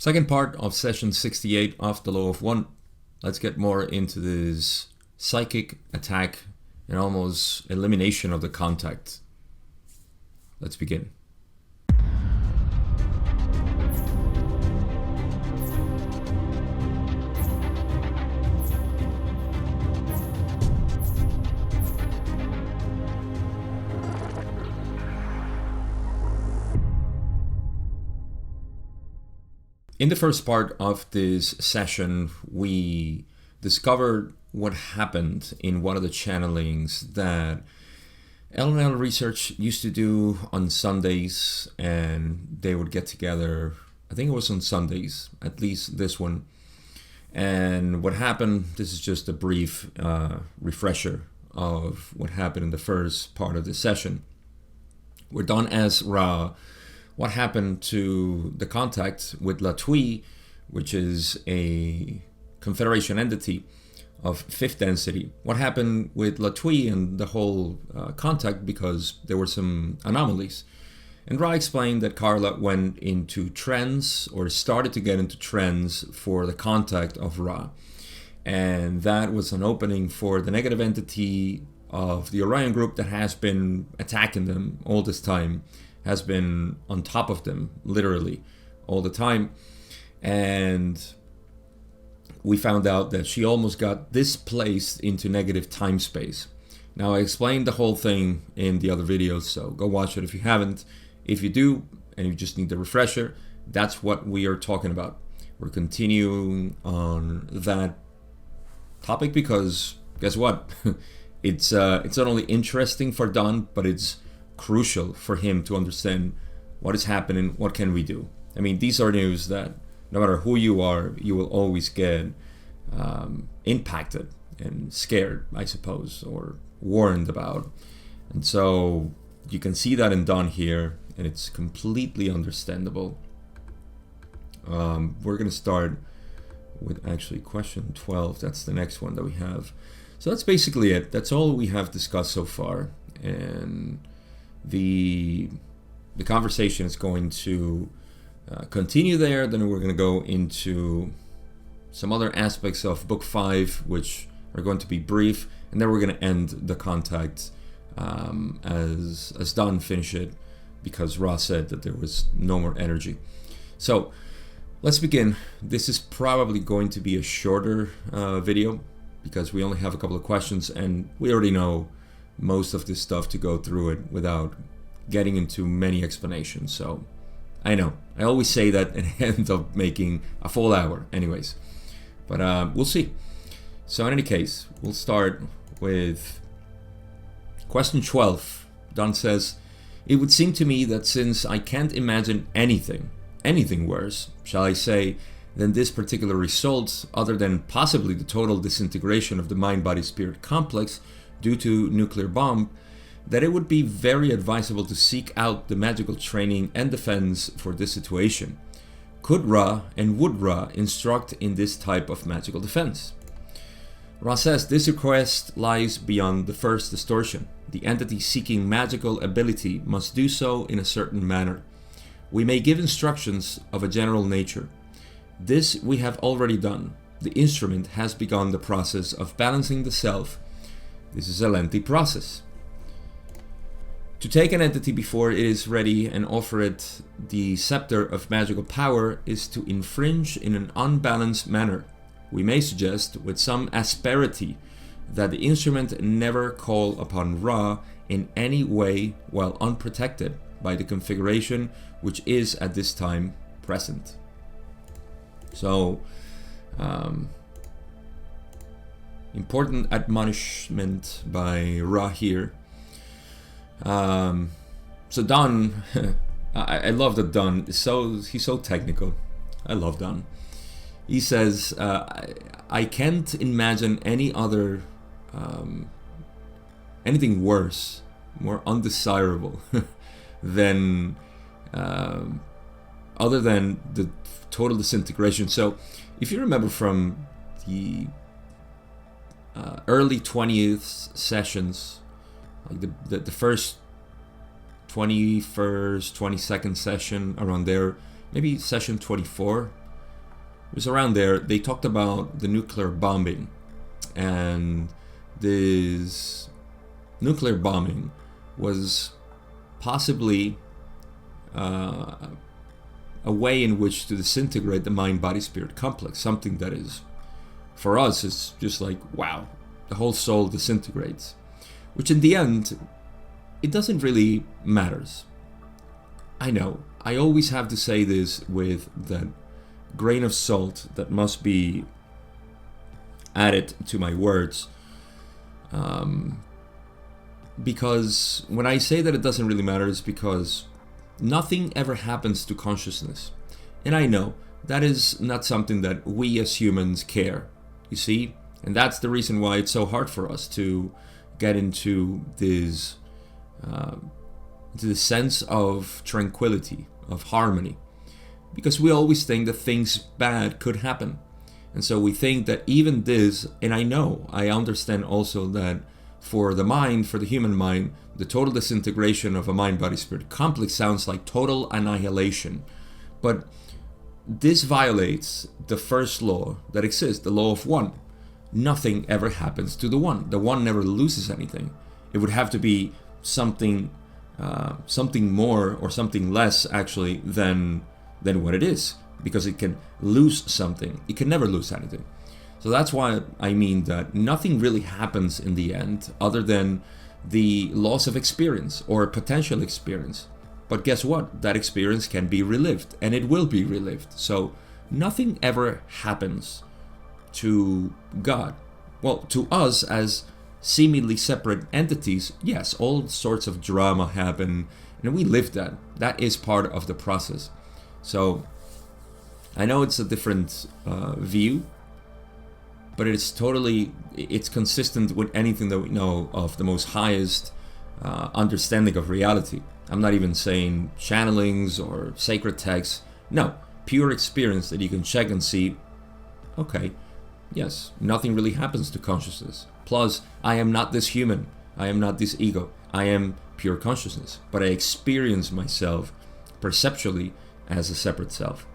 Second part of session 68 of the Law of One. Let's get more into this psychic attack and almost elimination of the contact. Let's begin. In the first part of this session, we discovered what happened in one of the channelings that L&L Research used to do on Sundays, and they would get together, I think it was on Sundays, at least this one. And what happened, this is just a brief refresher of what happened in the first part of the session. We're done as Ra. What happened to the contact with Latwii, which is a confederation entity of fifth density. What happened with Latwii and the whole contact, because there were some anomalies. And Ra explained that Carla went into trance, or started to get into trance for the contact of Ra. And that was an opening for the negative entity of the Orion group that has been attacking them all this time, has been on top of them literally all the time. And we found out that she almost got displaced into negative time space. Now, I explained the whole thing in the other videos, so go watch it if you haven't. If you do, and you just need the refresher, that's what we are talking about. We're continuing on that topic because guess what? It's not only interesting for Don, but it's crucial for him to understand what is happening, what can we do. I mean, these are news that no matter who you are, you will always get impacted and scared, I suppose, or warned about. And so you can see that in Don here, and it's completely understandable. We're going to start with actually question 12. That's the next one that we have. So that's basically it. That's all we have discussed so far. And the conversation is going to continue there. Then we're going to go into some other aspects of book 5, which are going to be brief, and then we're going to end the contact as Don finished it, because Ross said that there was no more energy. So let's begin. This is probably going to be a shorter video because we only have a couple of questions, and we already know most of this stuff to go through it without getting into many explanations. So I know I always say that and end up making a full hour anyways, but we'll see. So in any case, we'll start with question 12. Don says, it would seem to me that since I can't imagine anything worse, shall I say, than this particular result, other than possibly the total disintegration of the mind-body-spirit complex due to nuclear bomb, that it would be very advisable to seek out the magical training and defense for this situation. Could Ra and would Ra instruct in this type of magical defense? Ra says this request lies beyond the first distortion. The entity seeking magical ability must do so in a certain manner. We may give instructions of a general nature. This we have already done. The instrument has begun the process of balancing the self. This is a lengthy process. To take an entity before it is ready and offer it the scepter of magical power is to infringe in an unbalanced manner. We may suggest with some asperity that the instrument never call upon Ra in any way while unprotected by the configuration which is at this time present. So, important admonishment by Ra here. So Don, I love that Don is he's so technical. I love Don. He says, I can't imagine any other, anything worse, more undesirable than, other than the total disintegration. So if you remember from the early 20th sessions, like the first 21st, 22nd session, around there, maybe session 24, it was around there, they talked about the nuclear bombing. And this nuclear bombing was possibly a way in which to disintegrate the mind-body-spirit complex, something that is, for us, is just like, wow, the whole soul disintegrates. Which in the end, it doesn't really matters. I know, I always have to say this with that grain of salt that must be added to my words. Because when I say that it doesn't really matter, it's because nothing ever happens to consciousness. And I know that is not something that we as humans care, you see? And that's the reason why it's so hard for us to get into this sense of tranquility, of harmony. Because we always think that things bad could happen. And so we think that even this, and I understand also that for the mind, for the human mind, the total disintegration of a mind-body-spirit complex sounds like total annihilation. But this violates the first law that exists, the law of one. Nothing ever happens to the one. The one never loses anything. It would have to be something more or something less actually than what it is, because it can lose something. It can never lose anything. So that's why I mean that nothing really happens in the end other than the loss of experience or potential experience. But guess what? That experience can be relived, and it will be relived. So nothing ever happens to God. Well, to us as seemingly separate entities, yes, all sorts of drama happen, and we live that. That is part of the process. So I know it's a different view, but it's consistent with anything that we know of the most highest understanding of reality. I'm not even saying channelings or sacred texts. No, pure experience that you can check and see, okay, yes, nothing really happens to consciousness. Plus, I am not this human. I am not this ego. I am pure consciousness. But I experience myself perceptually as a separate self.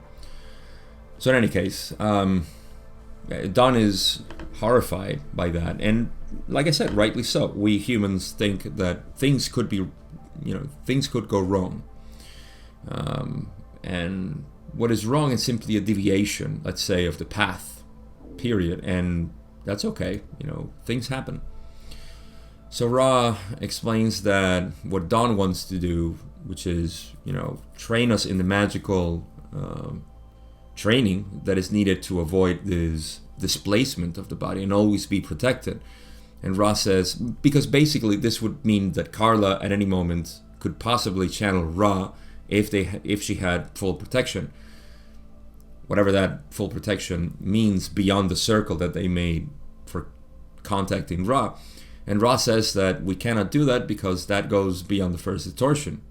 So in any case, Don is horrified by that. And like I said, rightly so. We humans think that things could be, things could go wrong. And what is wrong is simply a deviation, let's say, of the path, period. And that's okay. Things happen. So Ra explains that what Don wants to do, which is, train us in the magical training that is needed to avoid this displacement of the body and always be protected. And Ra says, because basically this would mean that Carla at any moment could possibly channel Ra if she had full protection. Whatever that full protection means beyond the circle that they made for contacting Ra. And Ra says that we cannot do that because that goes beyond the first distortion.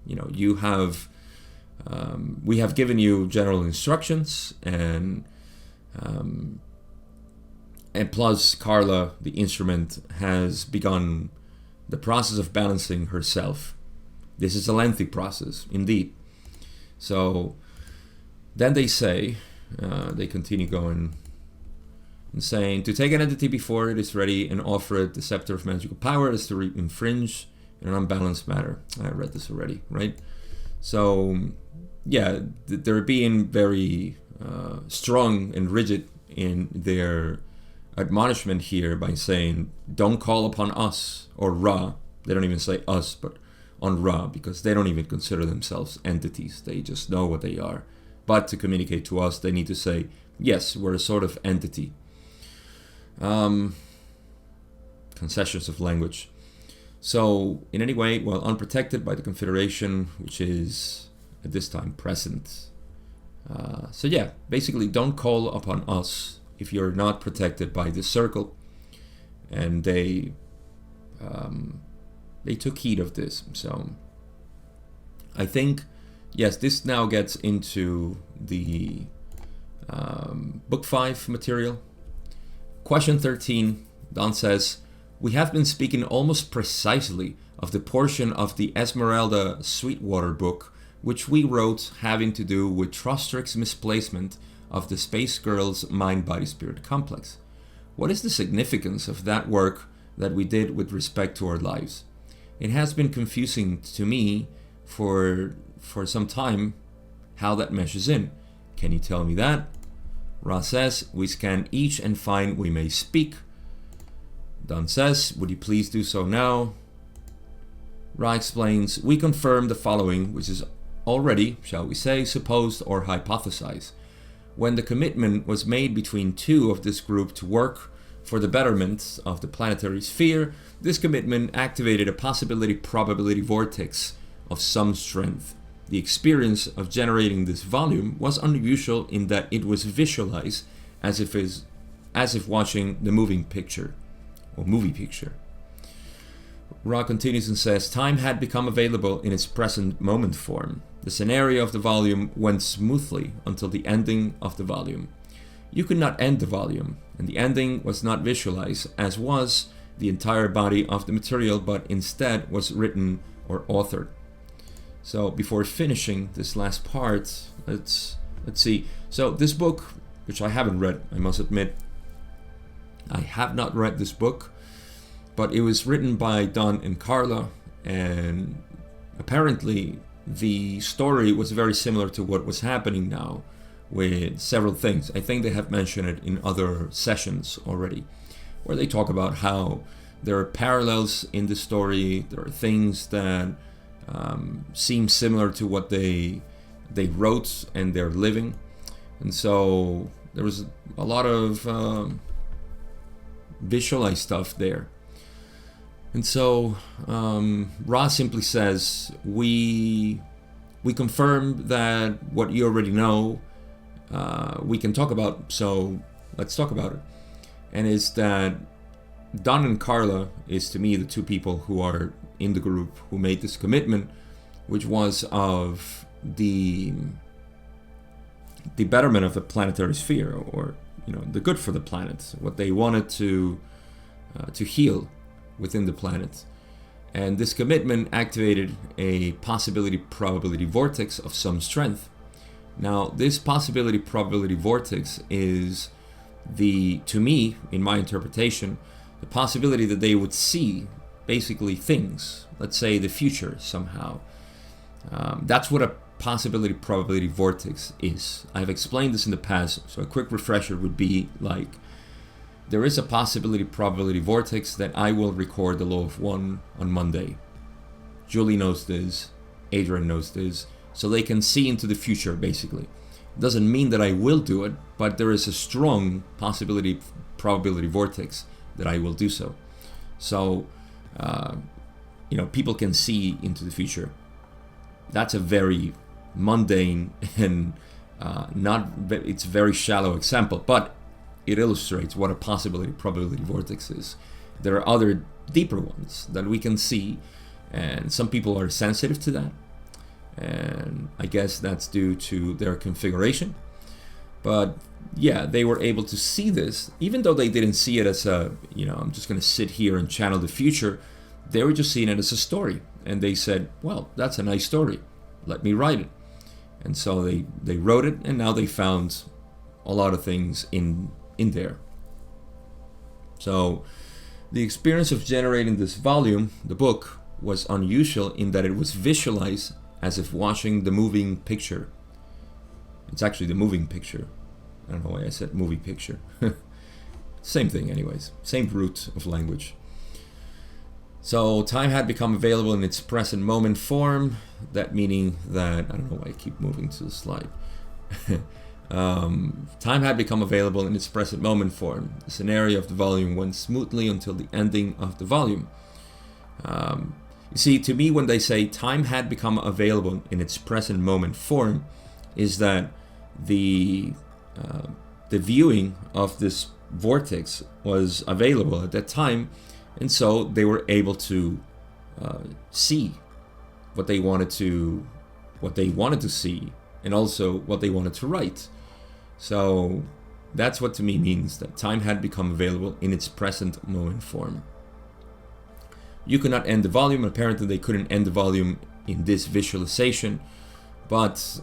We have given you general instructions, and plus Carla, the instrument, has begun the process of balancing herself. This is a lengthy process, indeed. So then they say, they continue going and saying, to take an entity before it is ready and offer it the scepter of magical power is to infringe in an unbalanced matter. I read this already, right? So yeah, they're being very strong and rigid in their admonishment here by saying, don't call upon us or Ra. They don't even say us, but on Ra, because they don't even consider themselves entities. They just know what they are. But to communicate to us, they need to say, yes, we're a sort of entity. Concessions of language. So in any way, well, unprotected by the Confederation, which is at this time present. So yeah, basically don't call upon us if you're not protected by this circle. And they took heed of this. So I think, yes, this now gets into the book 5 material. Question 13, Don says, we have been speaking almost precisely of the portion of the Esmeralda Sweetwater book which we wrote having to do with Trostrick's misplacement of the space girl's mind-body-spirit complex. What is the significance of that work that we did with respect to our lives? It has been confusing to me for some time how that meshes in. Can you tell me that? Ra says, we scan each and find we may speak. Don says, would you please do so now? Ra explains, we confirm the following, which is already, shall we say, supposed or hypothesized. When the commitment was made between two of this group to work for the betterment of the planetary sphere, this commitment activated a possibility-probability vortex of some strength. The experience of generating this volume was unusual in that it was visualized as if watching the moving picture, or movie picture. Ra continues and says, time had become available in its present moment form. The scenario of the volume went smoothly until the ending of the volume. You could not end the volume, and the ending was not visualized as was the entire body of the material, but instead was written or authored. So before finishing this last part, let's see. So this book, which I haven't read, I must admit, I have not read this book, but it was written by Don and Carla, and apparently the story was very similar to what was happening now with several things. I think they have mentioned it in other sessions already, where they talk about how there are parallels in the story, there are things that seem similar to what they wrote and they're living. And so there was a lot of visualized stuff there. And so Ra simply says, we confirm that what you already know we can talk about, so let's talk about it. And is that Don and Carla is, to me, the two people who are in the group who made this commitment, which was of the betterment of the planetary sphere, or the good for the planet, what they wanted to heal within the planet. And this commitment activated a possibility-probability vortex of some strength. Now, this possibility-probability vortex is to me, in my interpretation, the possibility that they would see basically things, let's say the future somehow. That's what a possibility-probability vortex is. I've explained this in the past, so a quick refresher would be like, there is a possibility-probability vortex that I will record the law of one on Monday. Julie knows this, Adrian knows this, so they can see into the future, basically. It doesn't mean that I will do it, but there is a strong possibility-probability vortex that I will do so. So, people can see into the future. That's a very mundane and it's a very shallow example, but it illustrates what a possibility-probability vortex is. There are other deeper ones that we can see, and some people are sensitive to that, and I guess that's due to their configuration. But yeah, they were able to see this, even though they didn't see it as I'm just going to sit here and channel the future. They were just seeing it as a story, and they said, well, that's a nice story, let me write it. And so they wrote it, and now they found a lot of things in there. So the experience of generating this volume, the book, was unusual in that it was visualized as if watching the moving picture. It's actually the moving picture. I don't know why I said movie picture. Same thing anyways, same root of language. So time had become available in its present moment form, that meaning that, I don't know why I keep moving to the slide. Time had become available in its present moment form. The scenario of the volume went smoothly until the ending of the volume. You see, to me, when they say time had become available in its present moment form, is that the viewing of this vortex was available at that time, and so they were able to see what they wanted to see, and also what they wanted to write. So that's what to me means that time had become available in its present moment form. You could not end the volume. Apparently they couldn't end the volume in this visualization, but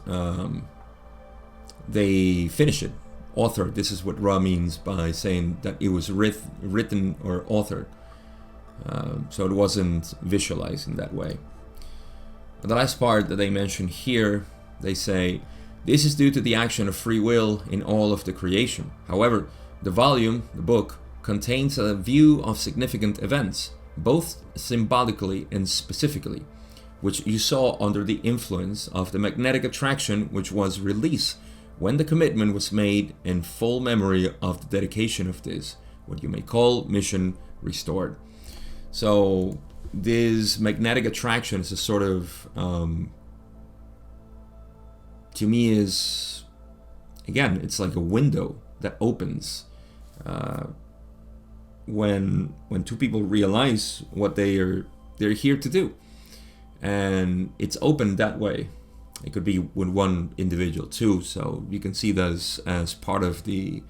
they finish it. Authored. This is what Ra means by saying that it was written or authored. So it wasn't visualized in that way. The last part that they mention here, they say, this is due to the action of free will in all of the creation. However, the volume, the book, contains a view of significant events, both symbolically and specifically, which you saw under the influence of the magnetic attraction, which was released when the commitment was made in full memory of the dedication of this, what you may call mission restored. So this magnetic attraction is a sort of, to me is, again, it's like a window that opens when two people realize what they're here to do, and it's open that way. It could be with one individual too, so you can see that as part of the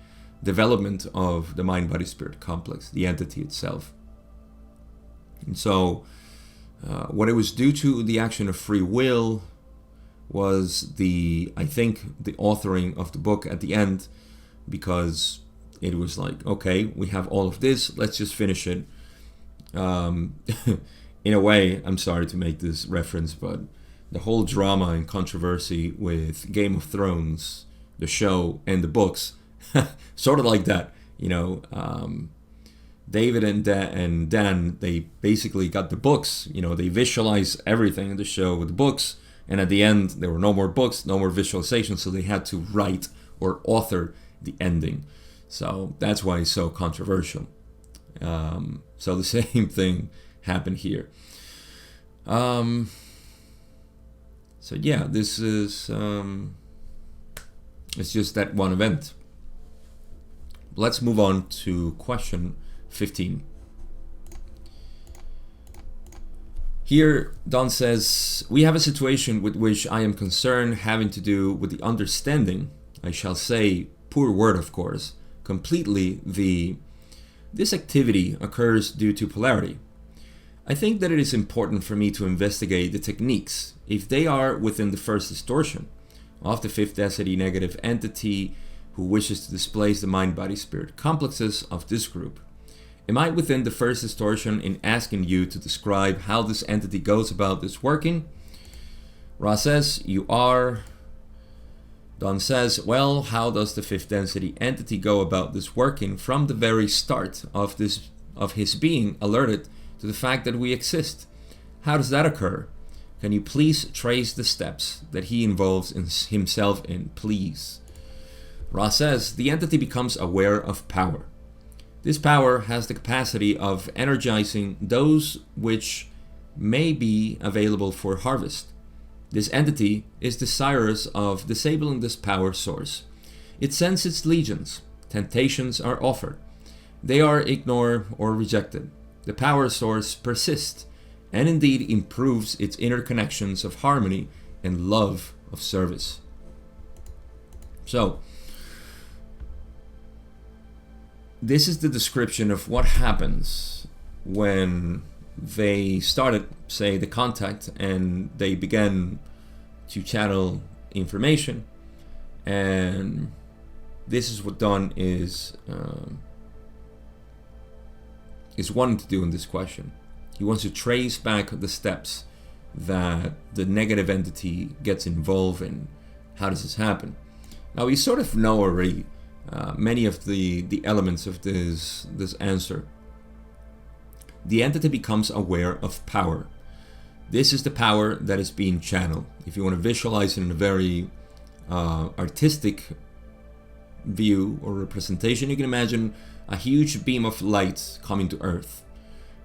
development of the mind-body-spirit complex, the entity itself. And so what it was due to the action of free will was I think the authoring of the book at the end, because it was like, okay, we have all of this, let's just finish it. In a way, I'm sorry to make this reference, but the whole drama and controversy with Game of Thrones, the show, and the books, sort of like that, David and Dan, they basically got the books, they visualized everything in the show with the books, and at the end, there were no more books, no more visualization, so they had to write or author the ending. So that's why it's so controversial. So the same thing happened here. So yeah, this is it's just that one event. Let's move on to question 15. Here, Don says, we have a situation with which I am concerned having to do with the understanding, I shall say, poor word of course, completely this activity occurs due to polarity. I think that it is important for me to investigate the techniques, if they are within the first distortion of the fifth density negative entity who wishes to displace the mind-body-spirit complexes of this group. Am I within the first distortion in asking you to describe how this entity goes about this working? Ra says, you are. Don says, well, how does the fifth density entity go about this working from the very start of his being alerted to the fact that we exist? How does that occur? Can you please trace the steps that he involves himself in, please? Ra says, the entity becomes aware of power. This power has the capacity of energizing those which may be available for harvest. This entity is desirous of disabling this power source. It sends its legions. Temptations are offered. They are ignored or rejected. The power source persists and indeed improves its interconnections of harmony and love of service. So, this is the description of what happens when they started, say, the contact, and they began to channel information. And this is what Don is wanting to do in this question. He wants to trace back the steps that the negative entity gets involved in. How does this happen? Now, we sort of know already many of the elements of this answer. The entity becomes aware of power. This is the power that is being channeled. If you want to visualize it in a very artistic view or representation, you can imagine a huge beam of light coming to Earth.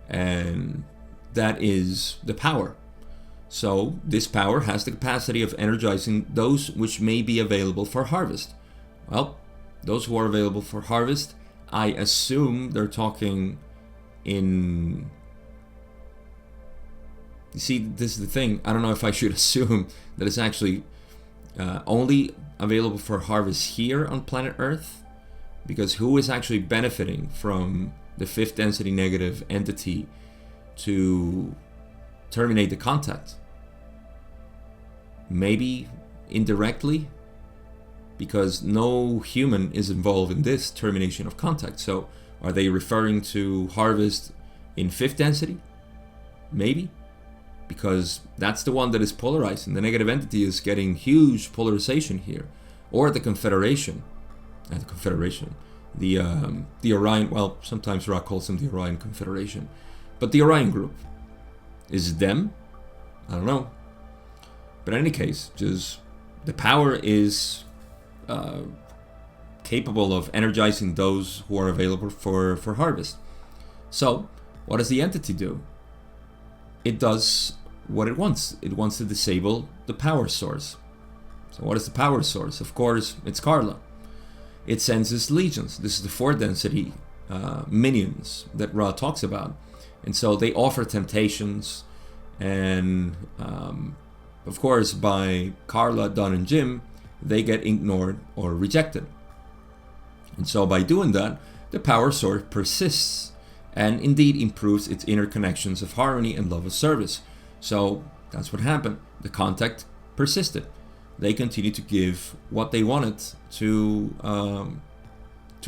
And that is the power. So this power has the capacity of energizing those which may be available for harvest. Well, those who are available for harvest, I assume they're talking in... You see, this is the thing. I don't know if I should assume that it's actually only available for harvest here on planet Earth, because who is actually benefiting from the fifth density negative entity to terminate the contact? Maybe indirectly, because no human is involved in this termination of contact. So are they referring to harvest in fifth density? Maybe, because that's the one that is polarized, and the negative entity is getting huge polarization here. Or the Confederation, the Orion, well, sometimes Ra calls them the Orion Confederation, but the Orion group. Is it them? I don't know. But in any case, just the power is capable of energizing those who are available for harvest. So what does the entity do? It does what it wants. It wants to disable the power source. So what is the power source? Of course, it's Carla. It sends its legions. This is the 4th density minions that Ra talks about. And so they offer temptations, and of course by Carla, Don, and Jim, they get ignored or rejected. And so by doing that, the power source persists and indeed improves its interconnections of harmony and love of service. So that's what happened. The contact persisted. They continued to give what they wanted to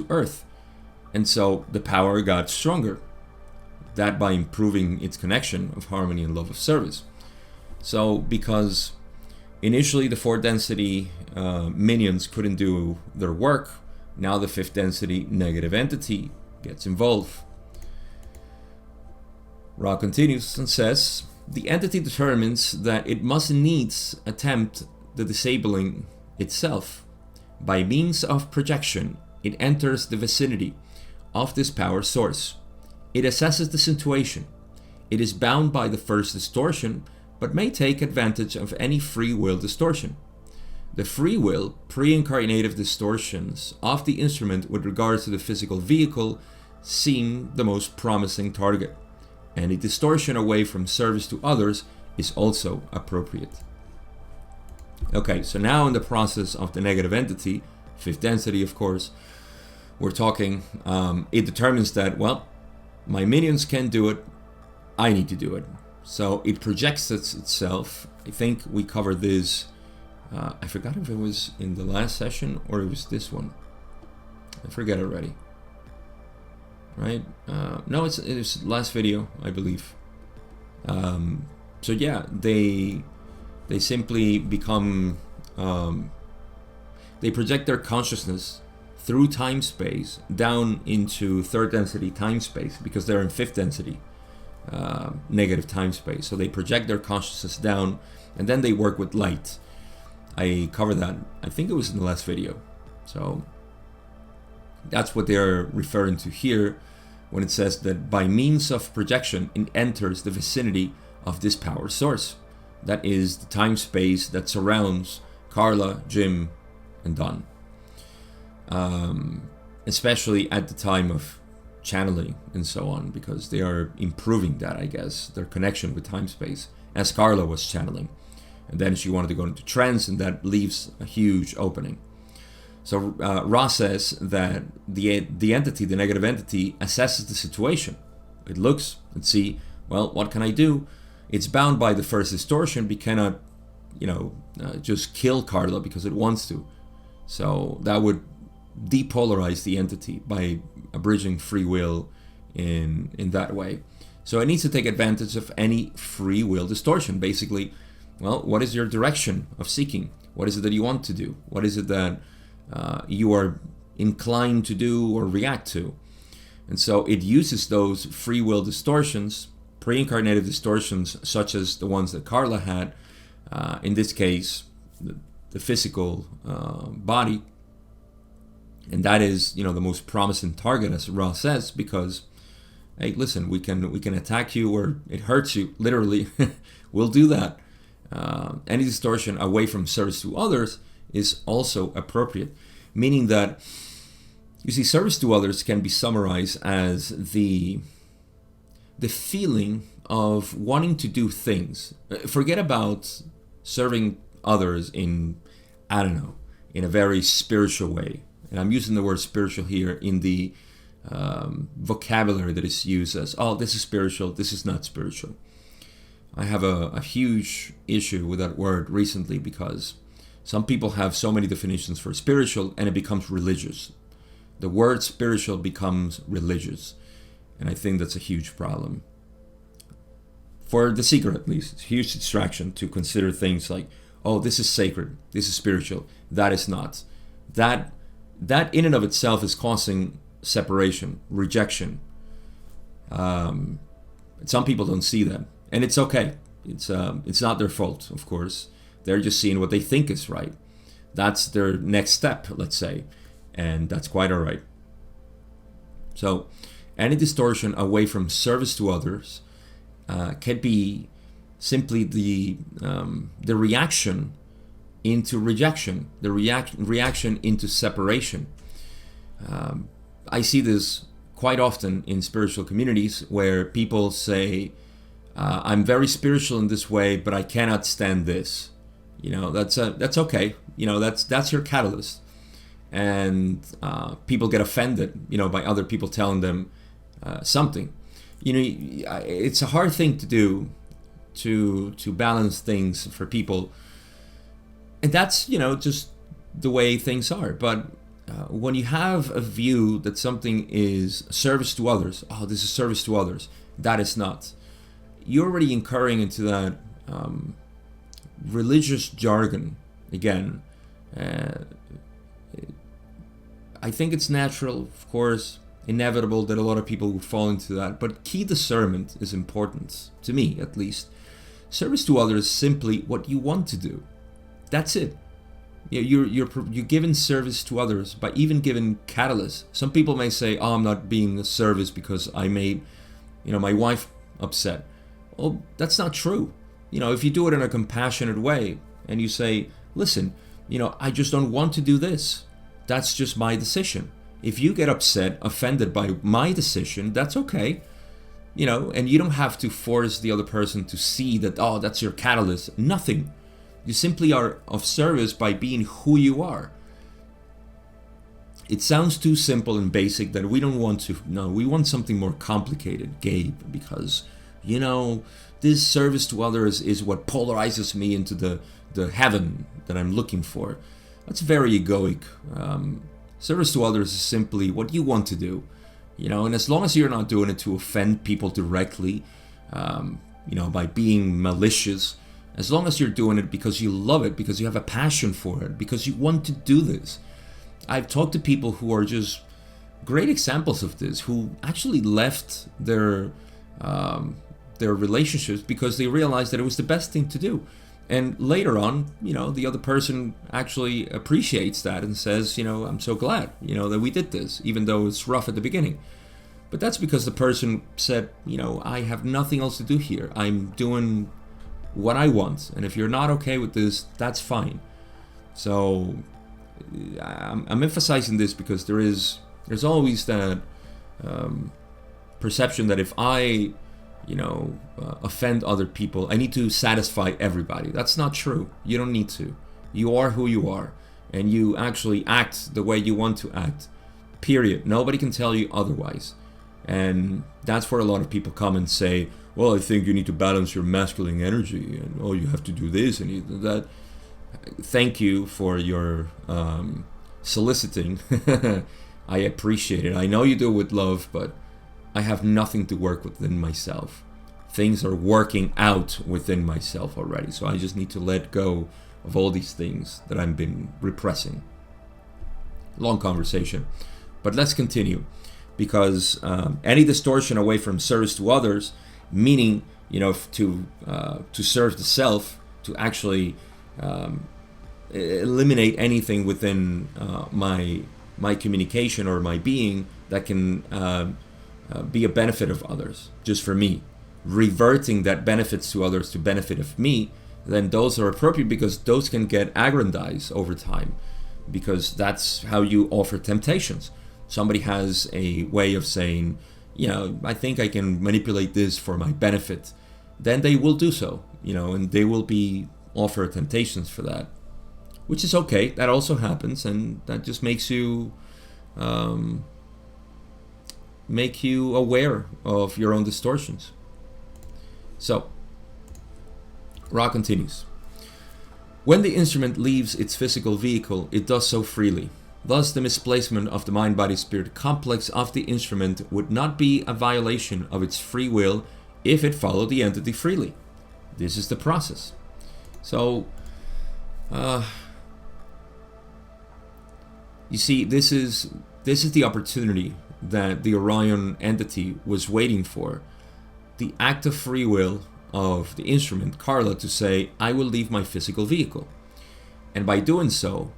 Earth. And so the power got stronger. That by improving its connection of harmony and love of service. So because initially the 4th density minions couldn't do their work, now the 5th density negative entity gets involved. Ra continues and says, the entity determines that it must needs attempt the disabling itself. By means of projection, it enters the vicinity of this power source. It assesses the situation. It is bound by the first distortion, but may take advantage of any free will distortion. The free will, pre-incarnative distortions of the instrument with regards to the physical vehicle seem the most promising target. Any distortion away from service to others is also appropriate. Okay, so now in the process of the negative entity, 5th density of course, we're talking, it determines that, well, my minions can do it, I need to do it. So it projects itself. I think we covered this, I forgot if it was in the last session or it was this one. I forget already. Right? No, it was last video, I believe. So yeah, they simply become, they project their consciousness through time-space down into 3rd density time-space, because they're in 5th density negative time-space. So they project their consciousness down, and then they work with light. I covered that, I think it was in the last video. So that's what they're referring to here when it says that by means of projection, it enters the vicinity of this power source. That is the time-space that surrounds Carla, Jim, and Don. Especially at the time of channeling and so on, because they are improving that, I guess, their connection with time-space, as Carla was channeling. And then she wanted to go into trance, and that leaves a huge opening. So Ra says that the entity, the negative entity, assesses the situation. It looks and see, well, what can I do? It's bound by the first distortion, but cannot, just kill Carla because it wants to. So that would depolarize the entity by abridging free will in that way. So it needs to take advantage of any free will distortion. Basically, well, what is your direction of seeking? What is it that you want to do? What is it that you are inclined to do or react to? And so it uses those free will distortions, pre-incarnative distortions, such as the ones that Carla had, in this case, the physical body. And that is, the most promising target, as Ra says, because, hey, listen, we can attack you or it hurts you, literally. We'll do that. Any distortion away from service to others is also appropriate, meaning that, you see, service to others can be summarized as the feeling of wanting to do things. Forget about serving others in a very spiritual way. And I'm using the word spiritual here in the vocabulary that is used as, oh, this is spiritual, this is not spiritual. I have a huge issue with that word recently, because Some people have so many definitions for spiritual, and it becomes religious. The word spiritual becomes religious, and I think that's a huge problem. For the seeker, at least, it's a huge distraction to consider things like, oh, this is sacred, this is spiritual. That is not. That in and of itself is causing separation, rejection. Some people don't see that, and it's okay. It's not their fault, of course. They're just seeing what they think is right. That's their next step, let's say, and that's quite all right. So, any distortion away from service to others can be simply the reaction into rejection, the reaction into separation. I see this quite often in spiritual communities where people say, I'm very spiritual in this way, but I cannot stand this. That's okay. That's your catalyst. And people get offended, by other people telling them something. It's a hard thing to do to balance things for people. And that's, just the way things are. But when you have a view that something is service to others, oh, this is service to others, that is not. You're already incurring into that religious jargon again. I think it's natural, of course, inevitable that a lot of people will fall into that, but key discernment is important, to me at least. Service to others is simply what you want to do. That's it. You're giving service to others by even giving catalyst. Some people may say, oh, I'm not being a service because I made my wife upset. Well, that's not true. If you do it in a compassionate way and you say, listen, I just don't want to do this. That's just my decision. If you get upset, offended by my decision, that's okay. And you don't have to force the other person to see that, oh, that's your catalyst. Nothing. You simply are of service by being who you are. It sounds too simple and basic that we don't want to. No, we want something more complicated, Gabe, because, this service to others is what polarizes me into the heaven that I'm looking for. That's very egoic. Service to others is simply what you want to do, and as long as you're not doing it to offend people directly, by being malicious, as long as you're doing it because you love it, because you have a passion for it, because you want to do this. I've talked to people who are just great examples of this, who actually left their relationships because they realized that it was the best thing to do. And later on, the other person actually appreciates that and says, I'm so glad, that we did this, even though it's rough at the beginning. But that's because the person said, I have nothing else to do here. I'm doing what I want. And if you're not okay with this, that's fine. So I'm emphasizing this because there's always that perception that if I offend other people, I need to satisfy everybody. That's not true. You don't need to. You are who you are, and you actually act the way you want to act. Period. Nobody can tell you otherwise. And that's where a lot of people come and say, well, I think you need to balance your masculine energy, and oh, you have to do this and you do that. Thank you for your soliciting. I appreciate it. I know you do it with love, but I have nothing to work within myself. Things are working out within myself already. So I just need to let go of all these things that I've been repressing. Long conversation. But let's continue. Because any distortion away from service to others, meaning, to serve the self, to actually eliminate anything within my communication or my being that can be a benefit of others, just for me, reverting that benefits to others to benefit of me, then those are appropriate, because those can get aggrandized over time, because that's how you offer temptations. Somebody has a way of saying, I think I can manipulate this for my benefit, then they will do so, and they will be offered temptations for that, which is okay. That also happens, and that just makes you aware of your own distortions. So, Ra continues. When the instrument leaves its physical vehicle, it does so freely. Thus, the misplacement of the mind-body-spirit complex of the instrument would not be a violation of its free will if it followed the entity freely. This is the process. So, you see, this is the opportunity that the Orion entity was waiting for. The act of free will of the instrument, Carla, to say, I will leave my physical vehicle. And by doing so,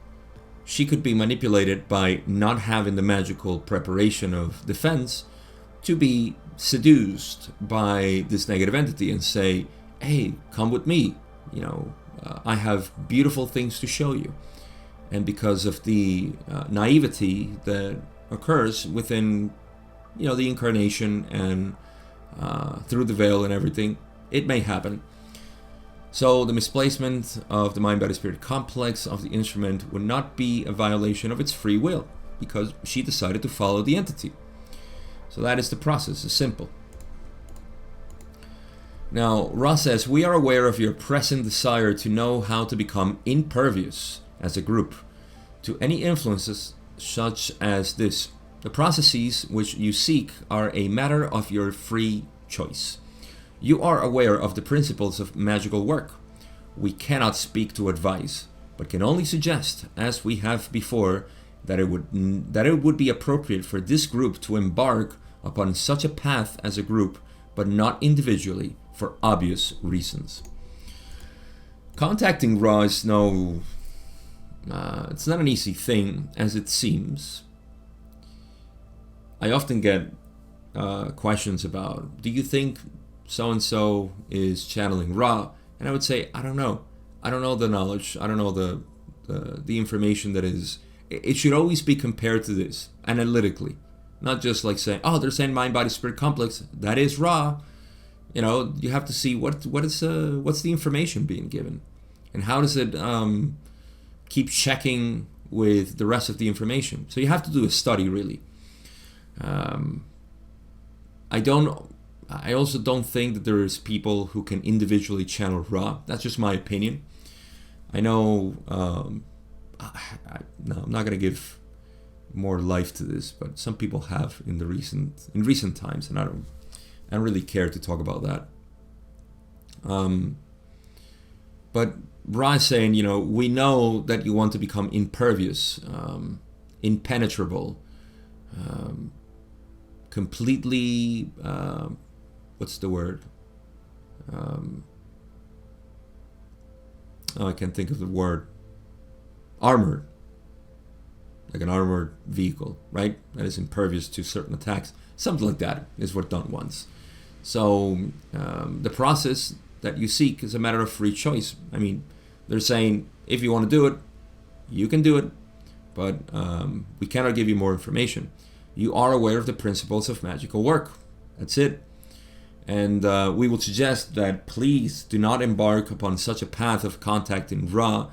she could be manipulated by not having the magical preparation of defense to be seduced by this negative entity and say, hey, come with me. I have beautiful things to show you. And because of the naivety that occurs within, the incarnation and through the veil and everything, it may happen. So the misplacement of the mind-body-spirit complex of the instrument would not be a violation of its free will because she decided to follow the entity. So that is the process. It's simple. Now, Ra says, we are aware of your present desire to know how to become impervious as a group to any influences such as this. The processes which you seek are a matter of your free choice. You are aware of the principles of magical work. We cannot speak to advise, but can only suggest, as we have before, that it would be appropriate for this group to embark upon such a path as a group, but not individually, for obvious reasons. Contacting Ra is it's not an easy thing as it seems. I often get questions about, do you think so-and-so is channeling Ra? And I would say, I don't know. I don't know the knowledge. I don't know the information that is. It should always be compared to this, analytically. Not just like saying, oh, they're saying mind-body-spirit complex. That is Ra. You have to see what's the information being given. And how does it keep checking with the rest of the information? So you have to do a study, really. I also don't think that there is people who can individually channel Ra. That's just my opinion. I know, no, I'm not going to give more life to this, but some people have in recent times, and I don't really care to talk about that. But Ra is saying, we know that you want to become impervious, impenetrable, completely, what's the word? I can't think of the word. Armored. Like an armored vehicle, right? That is impervious to certain attacks. Something like that is what Don wants. So the process that you seek is a matter of free choice. I mean, they're saying, if you want to do it, you can do it, but we cannot give you more information. You are aware of the principles of magical work. That's it. And we will suggest that please do not embark upon such a path of contacting Ra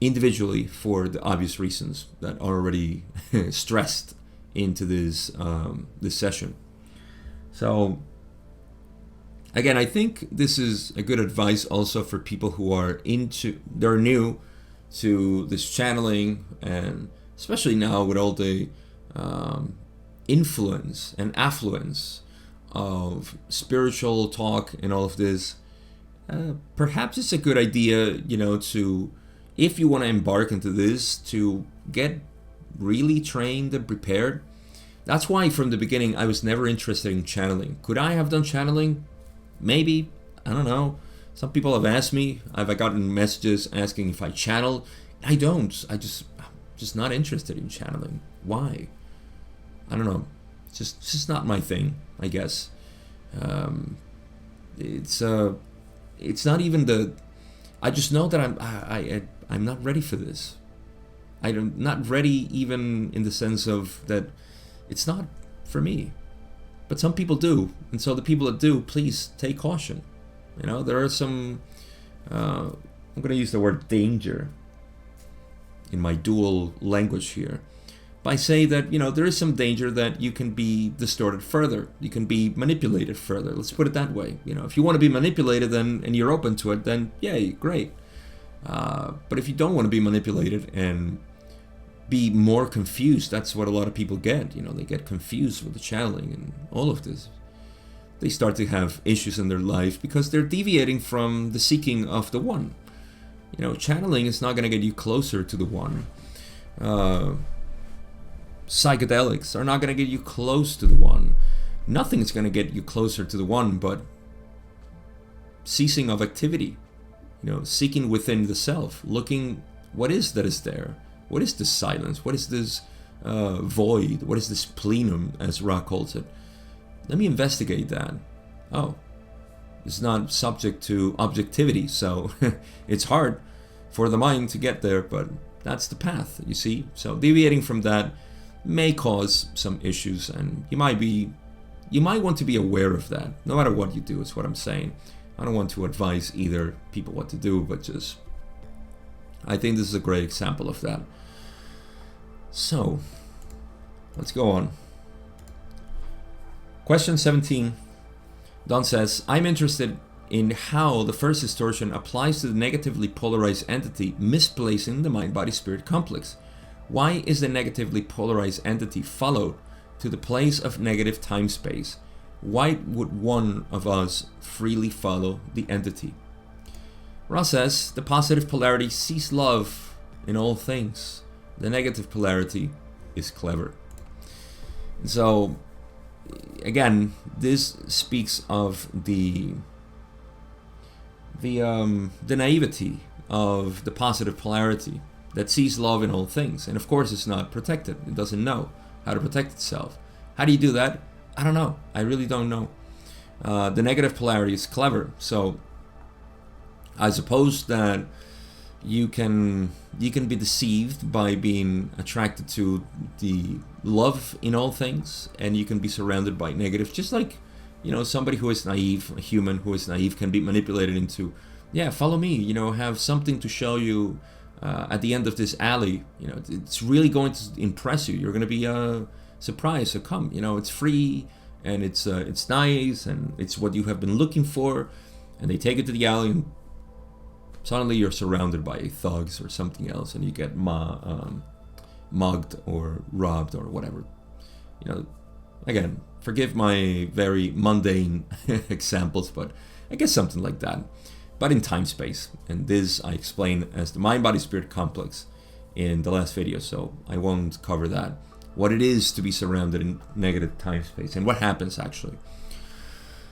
individually for the obvious reasons that are already stressed into this session. So again, I think this is a good advice also for people who are they're new to this channeling, and especially now with all the influence and affluence of spiritual talk and all of this. Perhaps it's a good idea, to, if you want to embark into this, to get really trained and prepared. That's why from the beginning I was never interested in channeling. Could I have done channeling? Maybe. I don't know. Some people have asked me. I've gotten messages asking if I channel. I don't. I'm just not interested in channeling. Why? I don't know. It's just not my thing, I guess. It's not even I just know that I'm not ready for this. I'm not ready even in the sense of that it's not for me. But some people do. And so the people that do, please take caution. There are some, I'm going to use the word danger in my dual language here. By saying that, there is some danger that you can be distorted further. You can be manipulated further. Let's put it that way. If you want to be manipulated and you're open to it, then yay, great. But if you don't want to be manipulated and be more confused, that's what a lot of people get. They get confused with the channeling and all of this. They start to have issues in their life because they're deviating from the seeking of the one. Channeling is not going to get you closer to the one. Psychedelics are not going to get you close to the one. Nothing is going to get you closer to the one but ceasing of activity. Seeking within the self, looking what is that is there. What is this silence? What is this void? What is this plenum, as Ra calls it? Let me investigate that. Oh, it's not subject to objectivity, so it's hard for the mind to get there, but that's the path, you see? So deviating from that may cause some issues, and you might want to be aware of that, no matter what you do, is what I'm saying. I don't want to advise either people what to do, but just, I think this is a great example of that. So, let's go on. Question 17. Don says, I'm interested in how the first distortion applies to the negatively polarized entity misplacing the mind-body-spirit complex. Why is the negatively polarized entity followed to the place of negative time-space? Why would one of us freely follow the entity? Ross says, the positive polarity sees love in all things. The negative polarity is clever. So, again, this speaks of the naivety of the positive polarity that sees love in all things. And of course, it's not protected. It doesn't know how to protect itself. How do you do that? I don't know. I really don't know. The negative polarity is clever. So I suppose that you can be deceived by being attracted to the love in all things, and you can be surrounded by negative, just like somebody who is naive, a human who is naive, can be manipulated into, follow me, have something to show you at the end of this alley. It's really going to impress you. You're going to be surprised. So come, it's free, and it's nice, and it's what you have been looking for. And they take it to the alley, and suddenly you're surrounded by thugs or something else, and you get mugged or robbed or whatever. Again, forgive my very mundane examples, but I guess something like that. But in time space, and this I explained as the mind-body-spirit complex in the last video, so I won't cover that. What it is to be surrounded in negative time space, and what happens actually.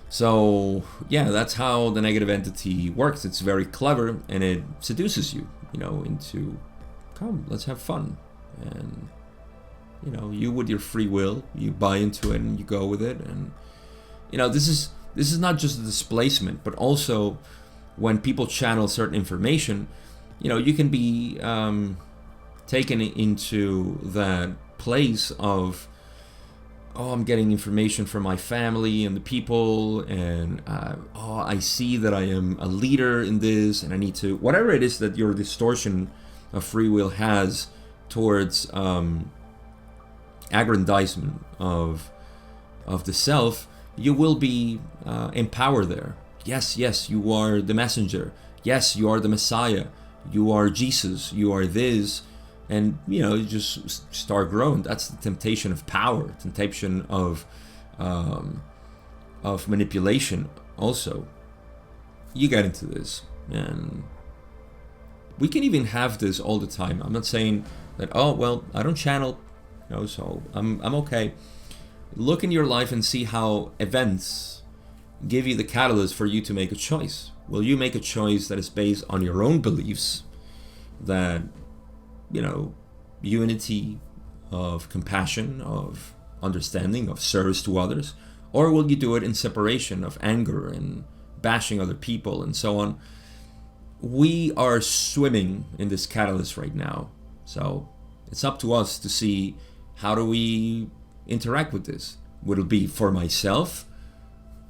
So that's how the negative entity works. It's very clever, and it seduces you, into, come, let's have fun. And you with your free will, you buy into it and you go with it. And this is not just a displacement, but also when people channel certain information, you can be taken into that place of, I'm getting information from my family and the people, and I see that I am a leader in this, and I need to, whatever it is that your distortion of free will has towards aggrandizement of the self, you will be empowered there. Yes, you are the messenger. Yes, you are the Messiah. You are Jesus. You are this. And you just start growing. That's the temptation of power, temptation of manipulation. Also, you get into this, and we can even have this all the time. I'm not saying that, I don't channel, so I'm okay. Look in your life and see how events give you the catalyst for you to make a choice. Will you make a choice that is based on your own beliefs, that unity, of compassion, of understanding, of service to others? Or will you do it in separation, of anger and bashing other people and so on? We are swimming in this catalyst right now. So it's up to us to see, how do we interact with this? Would it be for myself,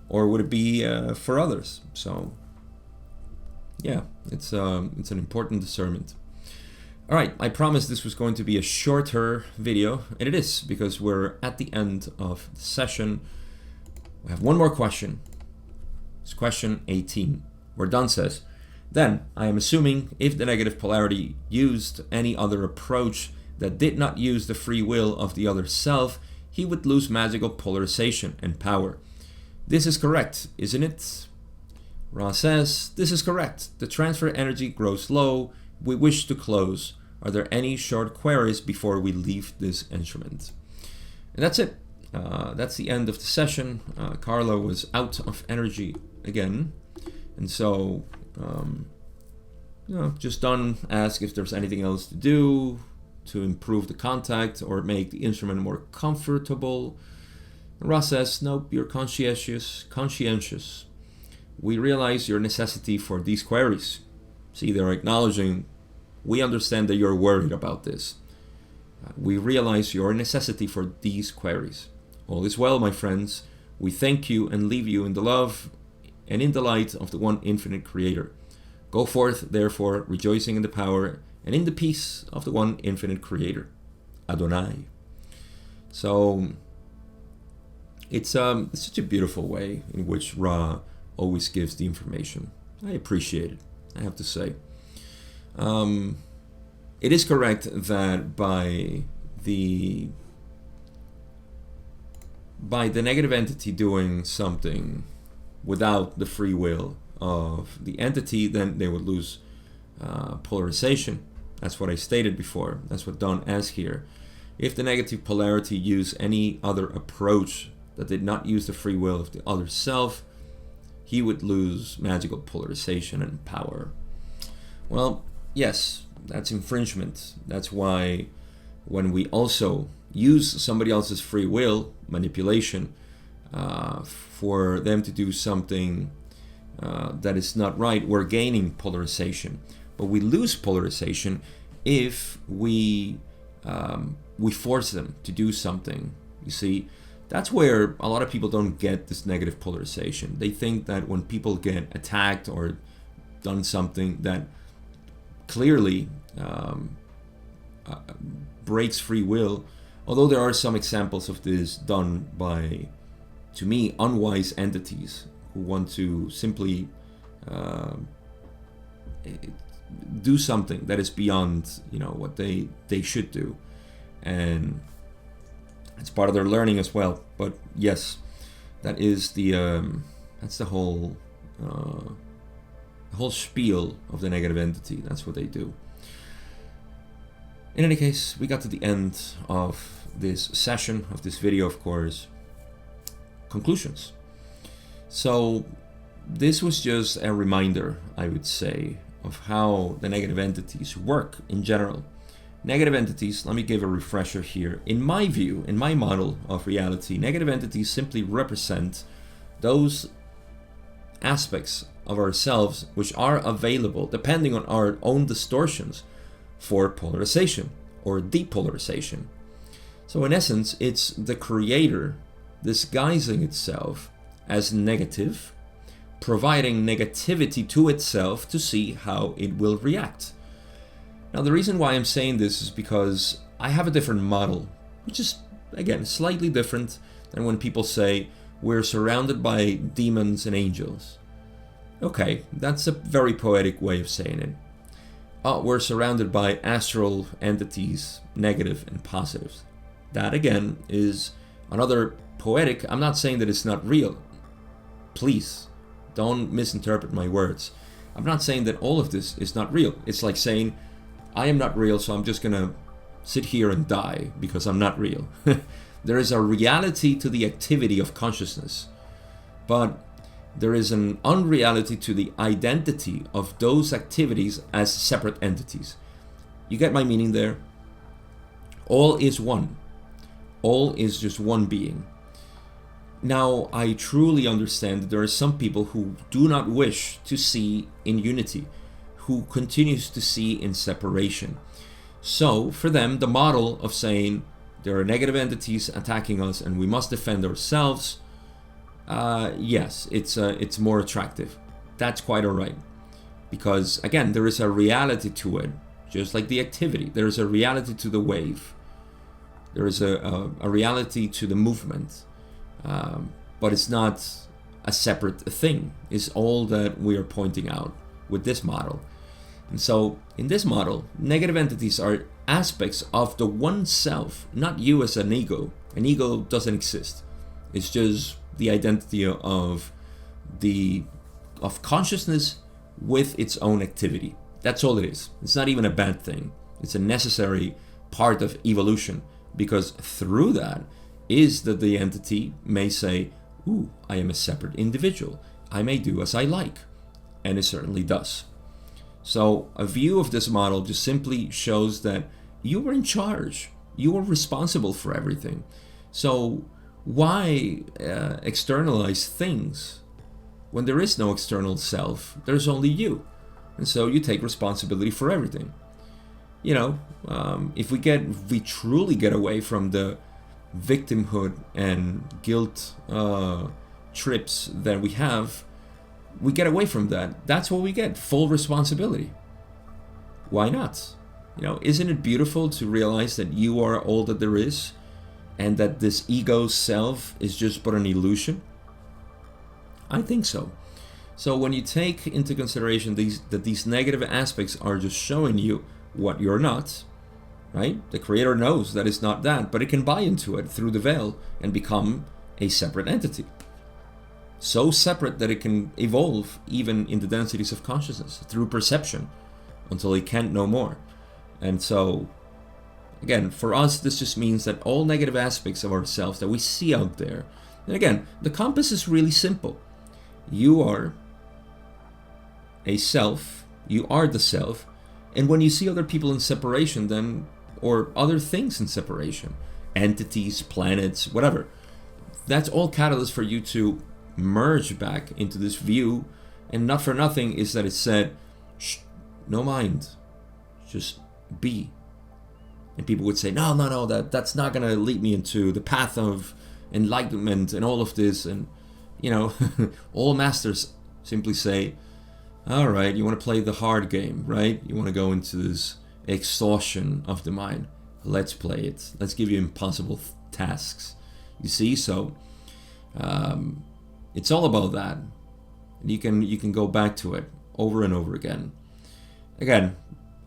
or would it be for others? So it's an important discernment. All right, I promised this was going to be a shorter video, and it is, because we're at the end of the session. We have one more question. It's question 18, where Don says, Then, I am assuming if the negative polarity used any other approach that did not use the free will of the other self, he would lose magical polarization and power. This is correct, isn't it? Ra says, this is correct. The transfer energy grows low. We wish to close. Are there any short queries before we leave this instrument? And that's it. That's the end of the session. Carlo was out of energy again. And so, just done. Ask if there's anything else to do to improve the contact or make the instrument more comfortable. And Ra says, nope, you're conscientious. We realize your necessity for these queries. See, they're acknowledging, we understand that you're worried about this. We realize your necessity for these queries. All is well, my friends. We thank you and leave you in the love and in the light of the one infinite Creator. Go forth, therefore, rejoicing in the power and in the peace of the one infinite Creator, Adonai. So, it's such a beautiful way in which Ra always gives the information. I appreciate it, I have to say. It is correct that by the negative entity doing something without the free will of the entity, then they would lose polarization. That's what I stated before. That's what Don asks here. If the negative polarity used any other approach that did not use the free will of the other self, he would lose magical polarization and power. Well, yes, that's infringement. That's why when we also use somebody else's free will, manipulation, for them to do something that is not right, we're gaining polarization. But we lose polarization if we force them to do something. You see, that's where a lot of people don't get this negative polarization. They think that when people get attacked or done something that clearly breaks free will, although there are some examples of this done by, to me, unwise entities who want to simply do something that is beyond, what they should do, and it's part of their learning as well. But yes, that is that's the whole spiel of the negative entity. That's what they do. In any case, we got to the end of this session, of this video, of course. Conclusions. So this was just a reminder, I would say, of how the negative entities work in general. Negative entities, let me give a refresher here. In my view, in my model of reality, negative entities simply represent those aspects of ourselves which are available, depending on our own distortions, for polarization or depolarization. So in essence, it's the Creator disguising itself as negative, providing negativity to itself to see how it will react. Now, the reason why I'm saying this is because I have a different model, which is, again, slightly different than when people say we're surrounded by demons and angels. Okay, that's a very poetic way of saying it. We're surrounded by astral entities, negative and positives. That, again, is another poetic. I'm not saying that it's not real. Please, don't misinterpret my words. I'm not saying that all of this is not real. It's like saying, I am not real, so I'm just going to sit here and die because I'm not real. There is a reality to the activity of consciousness, but there is an unreality to the identity of those activities as separate entities. You get my meaning there? All is one. All is just one being. Now, I truly understand that there are some people who do not wish to see in unity, who continues to see in separation. So, for them, the model of saying there are negative entities attacking us and we must defend ourselves, yes, it's more attractive. That's quite alright. Because, again, there is a reality to it, just like the activity. There is a reality to the wave. There is a reality to the movement. But it's not a separate thing, is all that we are pointing out. with this model. And so in this model, negative entities are aspects of the one self, not you as an ego. An ego doesn't exist. It's just the identity of consciousness with its own activity. That's all it is. It's not even a bad thing. It's a necessary part of evolution, because through that is that the entity may say, ooh, I am a separate individual. I may do as I like. And it certainly does. So a view of this model just simply shows that you were in charge. You were responsible for everything. So why externalize things when there is no external self? There's only you. And so you take responsibility for everything. You know, if we truly get away from the victimhood and guilt trips that we have, we get away from that. That's what we get, full responsibility. Why not? You know, isn't it beautiful to realize that you are all that there is, and that this ego self is just but an illusion? I think so. So when you take into consideration that these negative aspects are just showing you what you're not, right? The creator knows that it's not that, but it can buy into it through the veil and become a separate entity. So separate that it can evolve even in the densities of consciousness through perception until it can't no more. And so, again, for us, this just means that all negative aspects of ourselves that we see out there, and again, the compass is really simple. You are a self, you are the self, and when you see other people in separation, then, or other things in separation, entities, planets, whatever, that's all catalyst for you to merge back into this view. And not for nothing is that it said, shh, no mind, just be. And people would say, no, that's not going to lead me into the path of enlightenment and all of this. And, you know, all masters simply say, all right, you want to play the hard game, right? You want to go into this exhaustion of the mind. Let's play it. Let's give you impossible tasks. You see, so it's all about that. And you can go back to it over and over again. Again,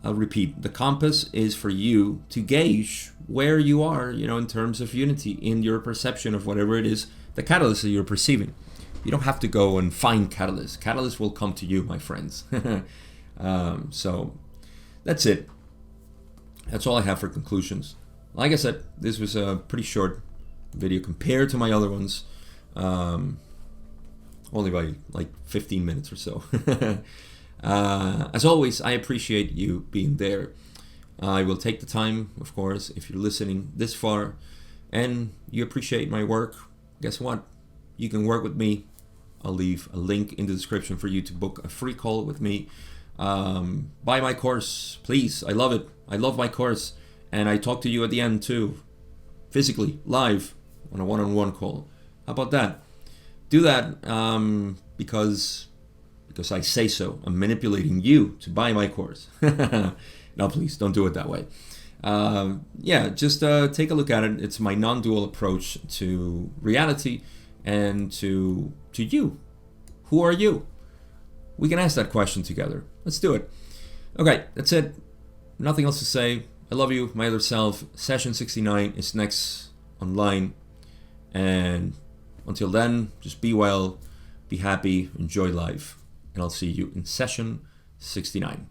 I'll repeat, the compass is for you to gauge where you are, you know, in terms of unity in your perception of whatever it is, the catalyst that you're perceiving. You don't have to go and find catalyst. Catalyst will come to you, my friends. So that's it. That's all I have for conclusions. Like I said, this was a pretty short video compared to my other ones. Only by like 15 minutes or so. As always, I appreciate you being there. I will take the time, of course, if you're listening this far and you appreciate my work. Guess what? You can work with me. I'll leave a link in the description for you to book a free call with me. Buy my course, please. I love it. I love my course. And I talk to you at the end too, physically, live, on a one-on-one call. How about that? Do that because I say so. I'm manipulating you to buy my course. No, please don't do it that way. Just take a look at it. It's my non-dual approach to reality and to you. Who are you? We can ask that question together. Let's do it. Okay, that's it. Nothing else to say. I love you, my other self. Session 69 is next online. And until then, just be well, be happy, enjoy life. And I'll see you in session 69.